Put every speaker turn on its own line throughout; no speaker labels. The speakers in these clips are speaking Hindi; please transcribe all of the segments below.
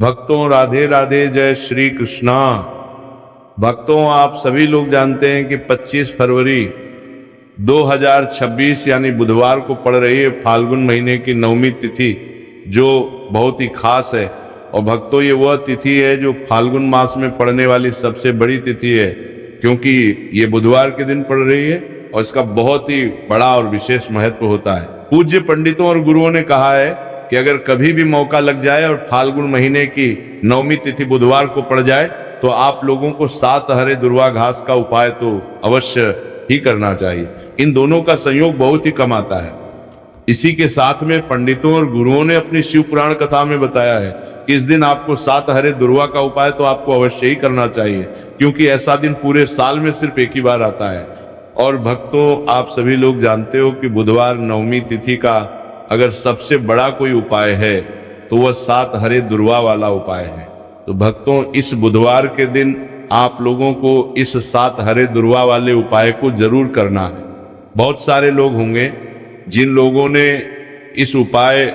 भक्तों राधे राधे, जय श्री कृष्णा। भक्तों, आप सभी लोग जानते हैं कि 25 फरवरी 2026 यानी बुधवार को पड़ रही है फाल्गुन महीने की 9वीं तिथि, जो बहुत ही खास है। और भक्तों, ये वह तिथि है जो फाल्गुन मास में पड़ने वाली सबसे बड़ी तिथि है, क्योंकि ये बुधवार के दिन पड़ रही है और इसका बहुत ही बड़ा और विशेष महत्व होता है। पूज्य पंडितों और गुरुओं ने कहा है कि अगर कभी भी मौका लग जाए और फाल्गुन महीने की 9वीं तिथि बुधवार को पड़ जाए तो आप लोगों को 7 हरे दुर्वा घास का उपाय तो अवश्य ही करना चाहिए। इन दोनों का संयोग बहुत ही कम आता है। इसी के साथ में पंडितों और गुरुओं ने अपनी शिव पुराण कथा में बताया है कि इस दिन आपको 7 हरे दुर्वा का उपाय तो आपको अवश्य ही करना चाहिए, क्योंकि ऐसा दिन पूरे साल में सिर्फ एक ही बार आता है। और भक्तों, आप सभी लोग जानते हो कि बुधवार 9वीं तिथि का अगर सबसे बड़ा कोई उपाय है तो वह 7 हरे दुर्वा वाला उपाय है। तो भक्तों, इस बुधवार के दिन आप लोगों को इस 7 हरे दुर्वा वाले उपाय को जरूर करना है। बहुत सारे लोग होंगे जिन लोगों ने इस उपाय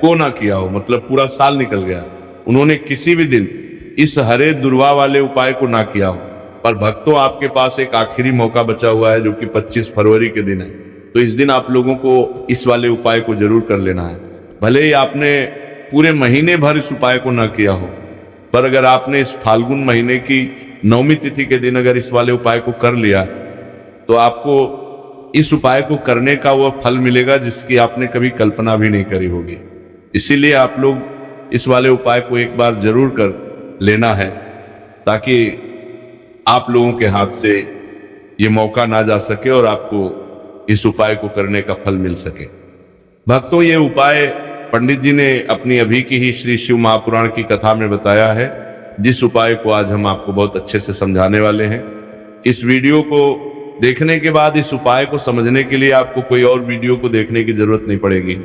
को ना किया हो, मतलब पूरा साल निकल गया, उन्होंने किसी भी दिन इस हरे दुर्वा वाले उपाय को ना किया हो। पर भक्तों, आपके पास एक आखिरी मौका बचा हुआ है जो कि 25 फरवरी के दिन है। तो इस दिन आप लोगों को इस वाले उपाय को जरूर कर लेना है। भले ही आपने पूरे महीने भर इस उपाय को ना किया हो, पर अगर आपने इस फाल्गुन महीने की 9वीं तिथि के दिन अगर इस वाले उपाय को कर लिया तो आपको इस उपाय को करने का वह फल मिलेगा जिसकी आपने कभी कल्पना भी नहीं करी होगी। इसीलिए आप लोग इस वाले उपाय को एक बार जरूर कर लेना है, ताकि आप लोगों के हाथ से ये मौका ना जा सके और आपको इस उपाय को करने का फल मिल सके। भक्तों, ये उपाय पंडित जी ने अपनी अभी की ही श्री शिव महापुराण की कथा में बताया है, जिस उपाय को आज हम आपको बहुत अच्छे से समझाने वाले हैं। इस वीडियो को देखने के बाद इस उपाय को समझने के लिए आपको कोई और वीडियो को देखने की जरूरत नहीं पड़ेगी।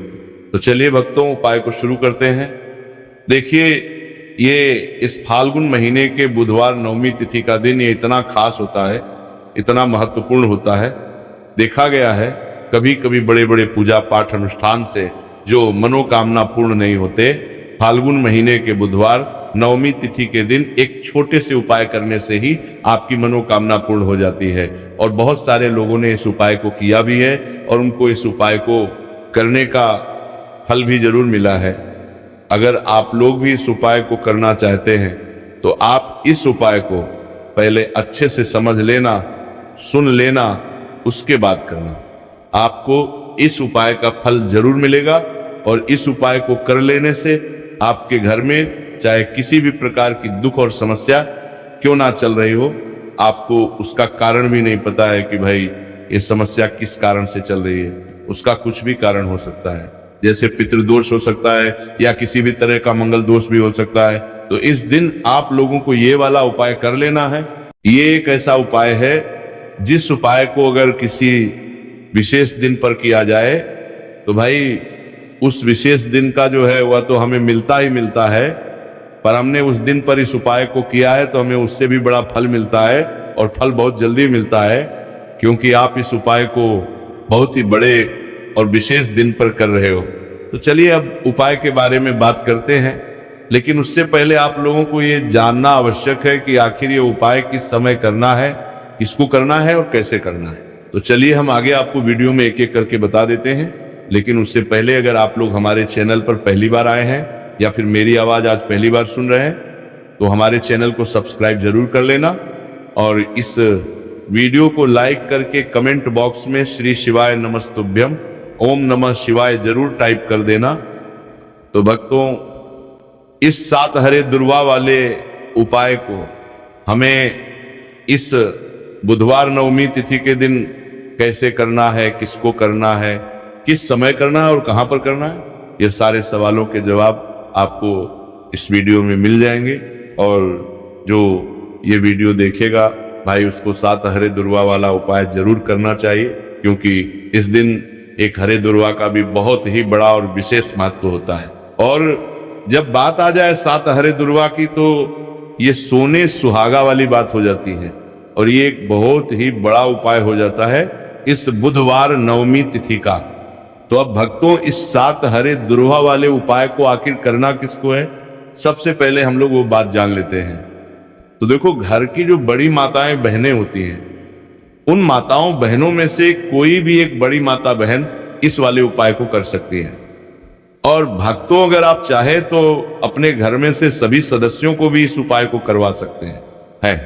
तो चलिए भक्तों, उपाय को शुरू करते हैं। देखिए, ये इस फाल्गुन महीने के बुधवार 9वीं तिथि का दिन ये इतना खास होता है, इतना महत्वपूर्ण होता है। देखा गया है कभी कभी बड़े बड़े पूजा पाठ अनुष्ठान से जो मनोकामना पूर्ण नहीं होते, फाल्गुन महीने के बुधवार 9वीं तिथि के दिन एक छोटे से उपाय करने से ही आपकी मनोकामना पूर्ण हो जाती है। और बहुत सारे लोगों ने इस उपाय को किया भी है और उनको इस उपाय को करने का फल भी जरूर मिला है। अगर आप लोग भी इस उपाय को करना चाहते हैं तो आप इस उपाय को पहले अच्छे से समझ लेना, सुन लेना, उसके बाद करना। आपको इस उपाय का फल जरूर मिलेगा और इस उपाय को कर लेने से आपके घर में चाहे किसी भी प्रकार की दुख और समस्या क्यों ना चल रही हो, आपको उसका कारण भी नहीं पता है कि भाई ये समस्या किस कारण से चल रही है, उसका कुछ भी कारण हो सकता है। जैसे पितृदोष हो सकता है या किसी भी तरह का मंगल दोष भी हो सकता है। तो इस दिन आप लोगों को ये वाला उपाय कर लेना है। ये एक ऐसा उपाय है जिस उपाय को अगर किसी विशेष दिन पर किया जाए तो भाई उस विशेष दिन का जो है वह तो हमें मिलता ही मिलता है, पर हमने उस दिन पर इस उपाय को किया है तो हमें उससे भी बड़ा फल मिलता है और फल बहुत जल्दी मिलता है, क्योंकि आप इस उपाय को बहुत ही बड़े और विशेष दिन पर कर रहे हो। तो चलिए अब उपाय के बारे में बात करते हैं, लेकिन उससे पहले आप लोगों को ये जानना आवश्यक है कि आखिर ये उपाय किस समय करना है, किसको करना है और कैसे करना है। तो चलिए हम आगे आपको वीडियो में एक एक करके बता देते हैं। लेकिन उससे पहले अगर आप लोग हमारे चैनल पर पहली बार आए हैं या फिर मेरी आवाज आज पहली बार सुन रहे हैं तो हमारे चैनल को सब्सक्राइब जरूर कर लेना और इस वीडियो को लाइक करके कमेंट बॉक्स में श्री शिवाय नमस्तुभ्यम ओम नमः शिवाय जरूर टाइप कर देना। तो भक्तों, इस 7 हरे दुर्वा वाले उपाय को हमें इस बुधवार 9वीं तिथि के दिन कैसे करना है, किसको करना है, किस समय करना है और कहां पर करना है, ये सारे सवालों के जवाब आपको इस वीडियो में मिल जाएंगे। और जो ये वीडियो देखेगा भाई उसको 7 हरे दुर्वा वाला उपाय जरूर करना चाहिए, क्योंकि इस दिन एक हरे दुर्वा का भी बहुत ही बड़ा और विशेष महत्व होता है। और जब बात आ जाए 7 हरे दुर्वा की तो ये सोने सुहागा वाली बात हो जाती है और ये एक बहुत ही बड़ा उपाय हो जाता है इस बुधवार 9वीं तिथि का। तो अब भक्तों, इस 7 हरे दुर्वा वाले उपाय को आखिर करना किसको है? सबसे पहले हम लोग वो बात जान लेते हैं। तो देखो, घर की जो बड़ी माताएं बहनें होती हैं, उन माताओं बहनों में से कोई भी एक बड़ी माता बहन इस वाले उपाय को कर सकती है। और भक्तों, अगर आप चाहे तो अपने घर में से सभी सदस्यों को भी इस उपाय को करवा सकते हैं।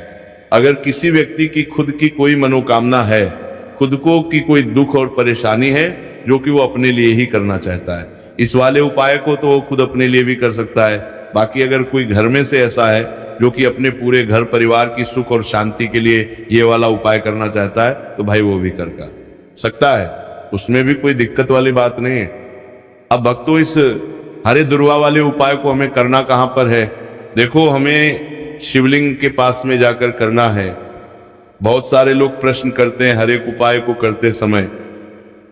अगर किसी व्यक्ति की खुद की कोई मनोकामना है, खुद को की कोई दुख और परेशानी है जो कि वो अपने लिए ही करना चाहता है, इस वाले उपाय को तो वो खुद अपने लिए भी कर सकता है। बाकी अगर कोई घर में से ऐसा है जो कि अपने पूरे घर परिवार की सुख और शांति के लिए ये वाला उपाय करना चाहता है, तो भाई वो भी कर सकता है, उसमें भी कोई दिक्कत वाली बात नहीं है। अब भक्तों, इस हरे दुर्वा वाले उपाय को हमें करना कहां पर है? देखो, हमें शिवलिंग के पास में जाकर करना है। बहुत सारे लोग प्रश्न करते हैं हर एक उपाय को करते समय,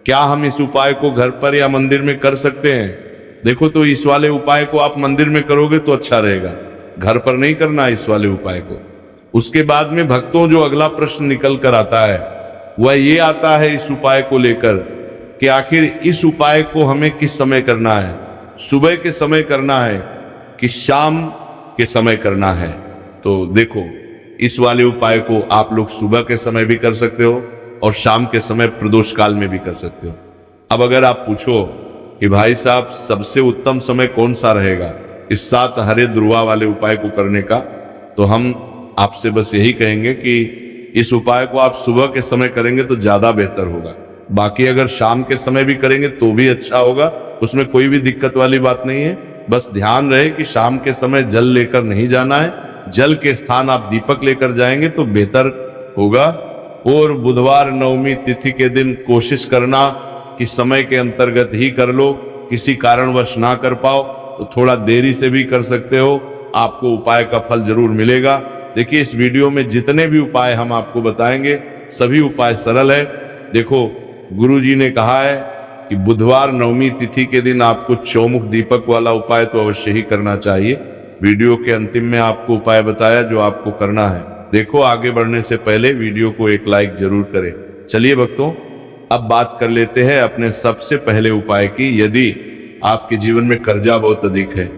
क्या हम इस उपाय को घर पर या मंदिर में कर सकते हैं? देखो, तो इस वाले उपाय को आप मंदिर में करोगे तो अच्छा रहेगा, घर पर नहीं करना इस वाले उपाय को। उसके बाद में भक्तों, जो अगला प्रश्न निकल कर आता है वह ये आता है इस उपाय को लेकर कि आखिर इस उपाय को हमें किस समय करना है? सुबह के समय करना है कि शाम के समय करना है? तो देखो, इस वाले उपाय को आप लोग सुबह के समय भी कर सकते हो और शाम के समय प्रदोष काल में भी कर सकते हो। अब अगर आप पूछो कि भाई साहब, सबसे उत्तम समय कौन सा रहेगा इस 7 हरे दुर्वा वाले उपाय को करने का, तो हम आपसे बस यही कहेंगे कि इस उपाय को आप सुबह के समय करेंगे तो ज्यादा बेहतर होगा। बाकी अगर शाम के समय भी करेंगे तो भी अच्छा होगा, उसमें कोई भी दिक्कत वाली बात नहीं है। बस ध्यान रहे कि शाम के समय जल लेकर नहीं जाना है, जल के स्थान आप दीपक लेकर जाएंगे तो बेहतर होगा। और बुधवार नवमी तिथि के दिन कोशिश करना कि समय के अंतर्गत ही कर लो, किसी कारणवश ना कर पाओ तो थोड़ा देरी से भी कर सकते हो, आपको उपाय का फल जरूर मिलेगा। देखिए, इस वीडियो में जितने भी उपाय हम आपको बताएंगे सभी उपाय सरल है। देखो, गुरुजी ने कहा है कि बुधवार नवमी तिथि के दिन आपको चौमुख दीपक वाला उपाय तो अवश्य ही करना चाहिए। वीडियो के अंतिम में आपको उपाय बताया जो आपको करना है। देखो, आगे बढ़ने से पहले वीडियो को एक लाइक जरूर करें। चलिए भक्तों, अब बात कर लेते हैं अपने सबसे पहले उपाय की। यदि आपके जीवन में कर्जा बहुत अधिक है,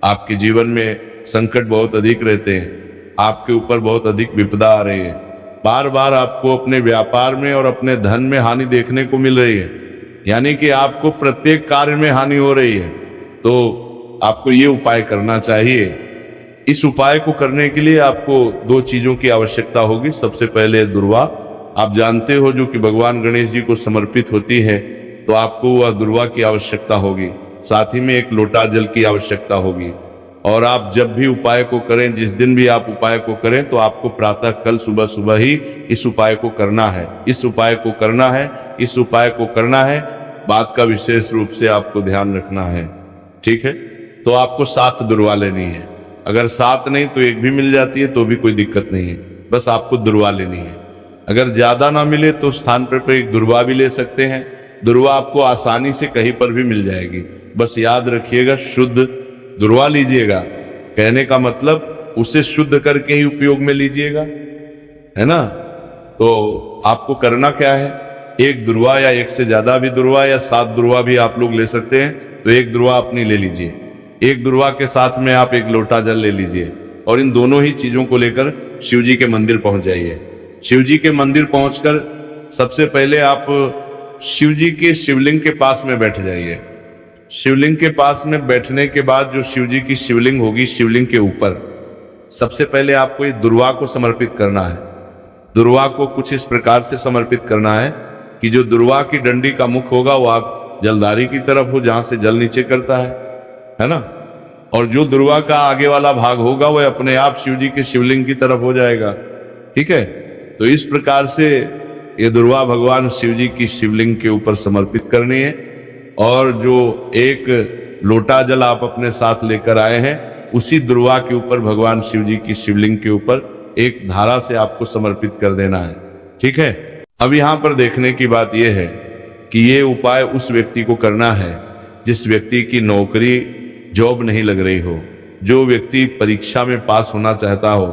आपके जीवन में संकट बहुत अधिक रहते हैं, आपके ऊपर बहुत अधिक विपदा आ रही है, बार बार आपको अपने व्यापार में और अपने धन में हानि देखने को मिल रही है, यानी कि आपको प्रत्येक कार्य में हानि हो रही है, तो आपको ये उपाय करना चाहिए। इस उपाय को करने के लिए आपको 2 चीजों की आवश्यकता होगी। सबसे पहले दुर्वा, आप जानते हो, जो कि भगवान गणेश जी को समर्पित होती है, तो आपको वह दुर्वा की आवश्यकता होगी। साथ ही में एक लोटा जल की आवश्यकता होगी। और आप जब भी उपाय को करें, जिस दिन भी आप उपाय को करें, तो आपको प्रातः कल सुबह सुबह ही इस उपाय को करना है। इस उपाय को करना है, इस उपाय को करना है। बात का विशेष रूप से आपको ध्यान रखना है, ठीक है? तो आपको 7 दुर्वा लेनी है। अगर 7 नहीं तो 1 भी मिल जाती है तो भी कोई दिक्कत नहीं है, बस आपको दुर्वा लेनी है। अगर ज्यादा ना मिले तो स्थान पर 1 दुर्वा भी ले सकते हैं। दुर्वा आपको आसानी से कहीं पर भी मिल जाएगी, बस याद रखिएगा शुद्ध दुर्वा लीजिएगा। कहने का मतलब उसे शुद्ध करके ही उपयोग में लीजिएगा, है ना? तो आपको करना क्या है, 1 दुर्वा या 1 से ज्यादा भी दुर्वा या 7 दुर्वा भी आप लोग ले सकते हैं, तो 1 दुर्वा अपनी ले लीजिए। 1 दुर्वा के साथ में आप 1 लोटा जल ले लीजिए और इन दोनों ही चीजों को लेकर शिव जी के मंदिर पहुंच जाइए। शिव जी के मंदिर पहुंचकर सबसे पहले आप शिव जी के शिवलिंग के पास में बैठ जाइए। शिवलिंग के पास में बैठने के बाद जो शिव जी की शिवलिंग होगी, शिवलिंग के ऊपर सबसे पहले आपको ये दुर्वा को समर्पित करना है। दुर्वा को कुछ इस प्रकार से समर्पित करना है कि जो दुर्वा की डंडी का मुख होगा वो आप जलधारी की तरफ हो, जहां से जल नीचे करता है ना? और जो दुर्वा का आगे वाला भाग होगा वह अपने आप शिव जी के शिवलिंग की तरफ हो जाएगा, ठीक है? तो इस प्रकार से ये दुर्वा भगवान शिव जी की शिवलिंग के ऊपर समर्पित करनी है। और जो 1 लोटा जल आप अपने साथ लेकर आए हैं, उसी दुर्वा के ऊपर भगवान शिव जी की शिवलिंग के ऊपर एक धारा से आपको समर्पित कर देना है, ठीक है? अब यहां पर देखने की बात यह है कि ये उपाय उस व्यक्ति को करना है जिस व्यक्ति की नौकरी जॉब नहीं लग रही हो, जो व्यक्ति परीक्षा में पास होना चाहता हो,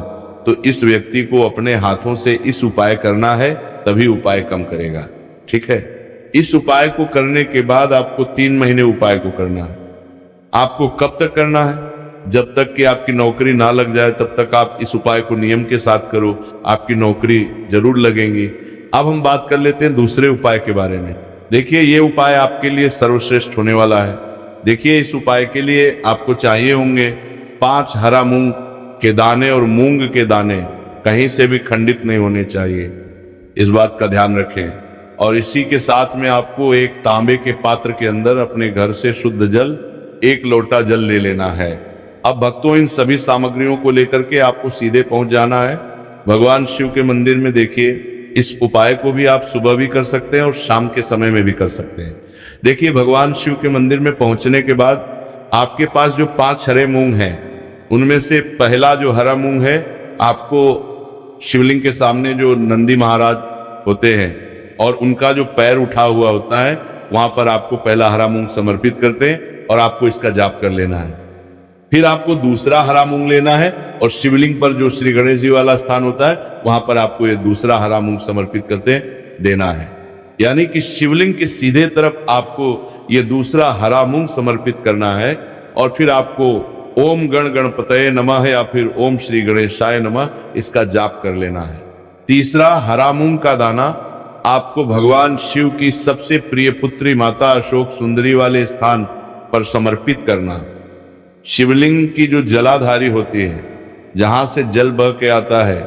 तो इस व्यक्ति को अपने हाथों से इस उपाय करना है, तभी उपाय कम करेगा, ठीक है? इस उपाय को करने के बाद आपको 3 महीने उपाय को करना है। आपको कब तक करना है? जब तक कि आपकी नौकरी ना लग जाए तब तक आप इस उपाय को नियम के साथ करो, आपकी नौकरी जरूर लगेगी। अब हम बात कर लेते हैं दूसरे उपाय के बारे में। देखिए, ये उपाय आपके लिए सर्वश्रेष्ठ होने वाला है। देखिए, इस उपाय के लिए आपको चाहिए होंगे 5 हरा मूंग के दाने, और मूंग के दाने कहीं से भी खंडित नहीं होने चाहिए, इस बात का ध्यान रखें। और इसी के साथ में आपको एक तांबे के पात्र के अंदर अपने घर से शुद्ध जल 1 लोटा जल ले लेना है। अब भक्तों, इन सभी सामग्रियों को लेकर के आपको सीधे पहुंच जाना है भगवान शिव के मंदिर में। देखिए, इस उपाय को भी आप सुबह भी कर सकते हैं और शाम के समय में भी कर सकते हैं। देखिए, भगवान शिव के मंदिर में पहुंचने के बाद आपके पास जो 5 हरे मूंग हैं, उनमें से पहला जो हरा मूंग है, आपको शिवलिंग के सामने जो नंदी महाराज होते हैं और उनका जो पैर उठा हुआ होता है, वहां पर आपको पहला हरा मूंग समर्पित करते हैं और आपको इसका जाप कर लेना है। फिर आपको दूसरा हरा मूंग लेना है और शिवलिंग पर जो श्री गणेश जी वाला स्थान होता है, वहां पर आपको ये दूसरा हरा मूंग समर्पित करते देना है। यानी कि शिवलिंग के सीधे तरफ आपको ये दूसरा हरा मूंग समर्पित करना है। और फिर आपको ओम गण गणपतये नमः या फिर ओम श्री गणेशाय नमः इसका जाप कर लेना है। तीसरा हरा मूंग का दाना आपको भगवान शिव की सबसे प्रिय पुत्री माता अशोक सुंदरी वाले स्थान पर समर्पित करना। शिवलिंग की जो जलाधारी होती है, जहां से जल बह के आता है,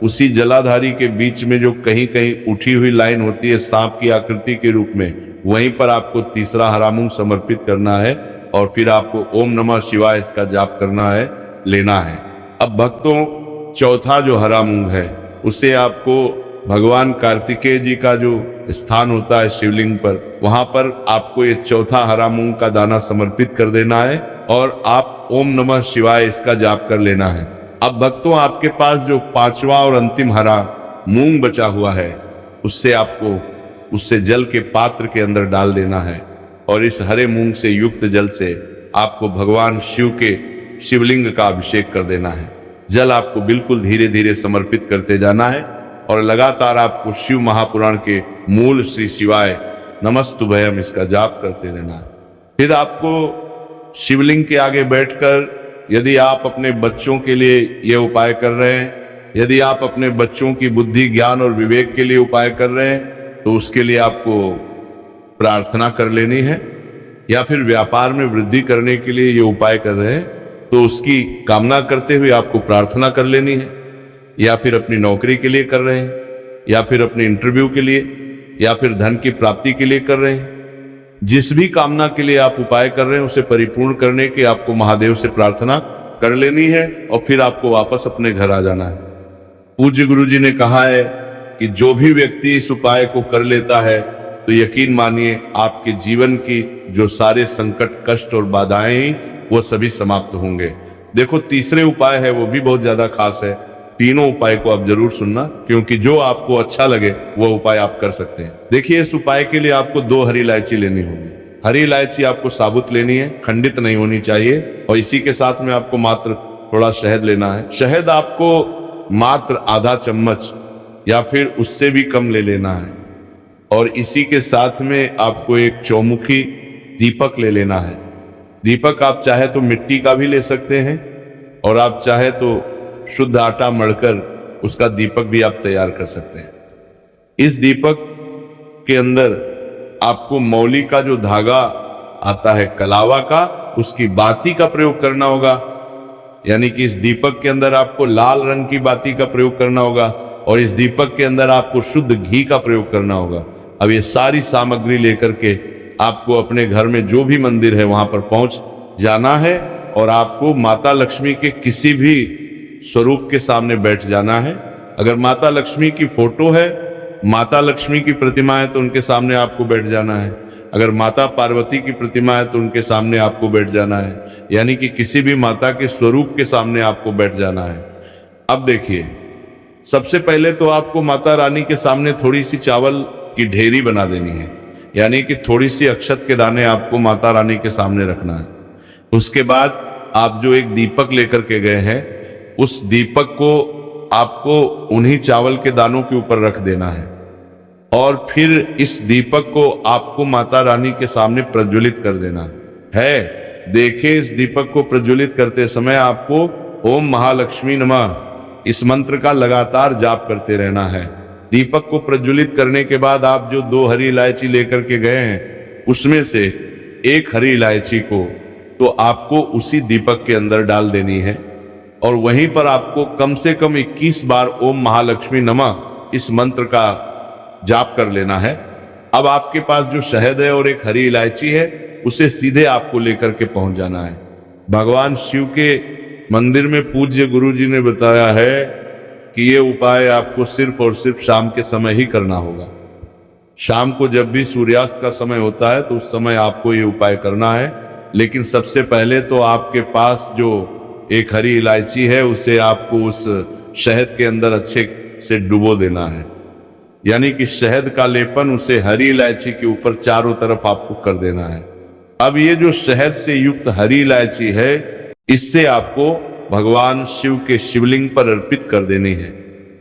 उसी जलाधारी के बीच में जो कहीं कहीं उठी हुई लाइन होती है सांप की आकृति के रूप में, वहीं पर आपको तीसरा हरा मूंग समर्पित करना है और फिर आपको ओम नमः शिवाय इसका जाप करना है, लेना है। अब भक्तों, चौथा जो हरा मूंग है, उसे आपको भगवान कार्तिकेय जी का जो स्थान होता है शिवलिंग पर, वहां पर आपको ये चौथा हरा मूंग का दाना समर्पित कर देना है और आप ओम नमः शिवाय इसका जाप कर लेना है। अब भक्तों, आपके पास जो 5वां और अंतिम हरा मूंग बचा हुआ है, उससे जल के पात्र के अंदर डाल देना है और इस हरे मूंग से युक्त जल से आपको भगवान शिव के शिवलिंग का अभिषेक कर देना है। जल आपको बिल्कुल धीरे धीरे समर्पित करते जाना है और लगातार आपको शिव महापुराण के मूल श्री शिवाय नमस्तुभयम इसका जाप करते रहना है। फिर आपको शिवलिंग के आगे बैठकर, यदि आप अपने बच्चों के लिए यह उपाय कर रहे हैं, यदि आप अपने बच्चों की बुद्धि, ज्ञान और विवेक के लिए उपाय कर रहे हैं, तो उसके लिए आपको प्रार्थना कर लेनी है। या फिर व्यापार में वृद्धि करने के लिए ये उपाय कर रहे हैं, तो उसकी कामना करते हुए आपको प्रार्थना कर लेनी है। या फिर अपनी नौकरी के लिए कर रहे हैं, या फिर अपने इंटरव्यू के लिए, या फिर धन की प्राप्ति के लिए कर रहे हैं, जिस भी कामना के लिए आप उपाय कर रहे हैं उसे परिपूर्ण करने की आपको महादेव से प्रार्थना कर लेनी है और फिर आपको वापस अपने घर आ जाना है। पूज्य गुरु जी ने कहा है कि जो भी व्यक्ति इस उपाय को कर लेता है, तो यकीन मानिए आपके जीवन की जो सारे संकट, कष्ट और बाधाएं, वो सभी समाप्त होंगे। देखो, तीसरे उपाय है वो भी बहुत ज्यादा खास है। तीनों उपाय को आप जरूर सुनना, क्योंकि जो आपको अच्छा लगे वो उपाय आप कर सकते हैं। देखिए, इस उपाय के लिए आपको 2 हरी इलायची लेनी होगी। हरी इलायची आपको साबुत लेनी है, खंडित नहीं होनी चाहिए। और इसी के साथ में आपको मात्र थोड़ा शहद लेना है। शहद आपको मात्र आधा चम्मच या फिर उससे भी कम ले लेना है। और इसी के साथ में आपको एक चौमुखी दीपक ले लेना है। दीपक आप चाहे तो मिट्टी का भी ले सकते हैं और आप चाहे तो शुद्ध आटा मढ़कर उसका दीपक भी आप तैयार कर सकते हैं। इस दीपक के अंदर आपको मौली का जो धागा आता है कलावा का, उसकी बाती का प्रयोग करना होगा। यानी कि इस दीपक के अंदर आपको लाल रंग की बाती का प्रयोग करना होगा और इस दीपक के अंदर आपको शुद्ध घी का प्रयोग करना होगा। अब ये सारी सामग्री लेकर के आपको अपने घर में जो भी मंदिर है वहां पर पहुंच जाना है और आपको माता लक्ष्मी के किसी भी स्वरूप के सामने बैठ जाना है। अगर माता लक्ष्मी की फोटो है, माता लक्ष्मी की प्रतिमा है, तो उनके सामने आपको बैठ जाना है। अगर माता पार्वती की प्रतिमा है तो उनके सामने आपको बैठ जाना है। यानी कि किसी भी माता के स्वरूप के सामने आपको बैठ जाना है। अब देखिए, सबसे पहले तो आपको माता रानी के सामने थोड़ी सी चावल की ढेरी बना देनी है। यानी कि थोड़ी सी अक्षत के दाने आपको माता रानी के सामने रखना है। उसके बाद आप जो एक दीपक लेकर के गए हैं, उस दीपक को आपको उन्हीं चावल के दानों के ऊपर रख देना है और फिर इस दीपक को आपको माता रानी के सामने प्रज्वलित कर देना है। देखें इस दीपक को प्रज्वलित करते समय आपको ओम महालक्ष्मी नमः इस मंत्र का लगातार जाप करते रहना है। दीपक को प्रज्वलित करने के बाद आप जो 2 हरी इलायची लेकर के गए हैं उसमें से एक हरी इलायची को तो आपको उसी दीपक के अंदर डाल देनी है और वहीं पर आपको कम से कम 21 बार ओम महालक्ष्मी नमः इस मंत्र का जाप कर लेना है। अब आपके पास जो शहद है और एक हरी इलायची है उसे सीधे आपको लेकर के पहुंच जाना है। भगवान शिव के मंदिर में पूज्य गुरु जी ने बताया है कि ये उपाय आपको सिर्फ और सिर्फ शाम के समय ही करना होगा। शाम को जब भी सूर्यास्त का समय होता है तो उस समय आपको ये उपाय करना है। लेकिन सबसे पहले तो आपके पास जो एक हरी इलायची है उसे आपको उस शहद के अंदर अच्छे से डुबो देना है, यानी कि शहद का लेपन उसे हरी इलायची के ऊपर चारों तरफ आपको कर देना है। अब ये जो शहद से युक्त हरी इलायची है इससे आपको भगवान शिव के शिवलिंग पर अर्पित कर देनी है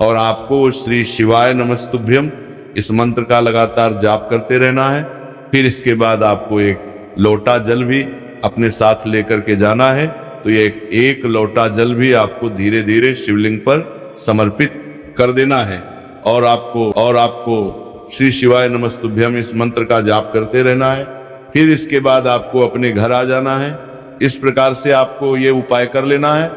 और आपको श्री शिवाय नमस्तुभ्यम इस मंत्र का लगातार जाप करते रहना है। फिर इसके बाद आपको एक लोटा जल भी अपने साथ लेकर के जाना है। तो ये एक लोटा जल भी आपको धीरे धीरे शिवलिंग पर समर्पित कर देना है और आपको श्री शिवाय नमस्तुभ्यम इस मंत्र का जाप करते रहना है। फिर इसके बाद आपको अपने घर आ जाना है। इस प्रकार से आपको ये उपाय कर लेना है।